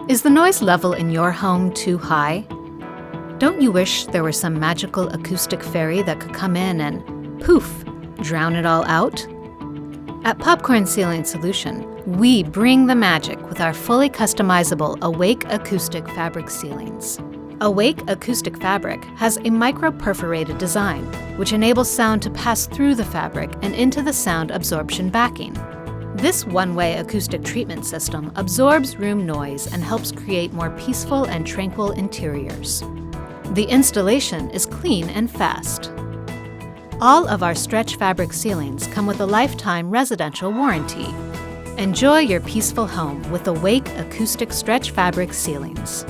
Is the noise level in your home too high? Don't you wish there were some magical acoustic fairy that could come in and, poof, drown it all out? At Popcorn Ceiling Solution, we bring the magic with our fully customizable Awake Acoustic Fabric Ceilings. Awake Acoustic Fabric has a micro-perforated design, which enables sound to pass through the fabric and into the sound absorption backing. This one-way acoustic treatment system absorbs room noise and helps create more peaceful and tranquil interiors. The installation is clean and fast. All of our stretch fabric ceilings come with a lifetime residential warranty. Enjoy your peaceful home with Awake Acoustic Stretch Fabric Ceilings.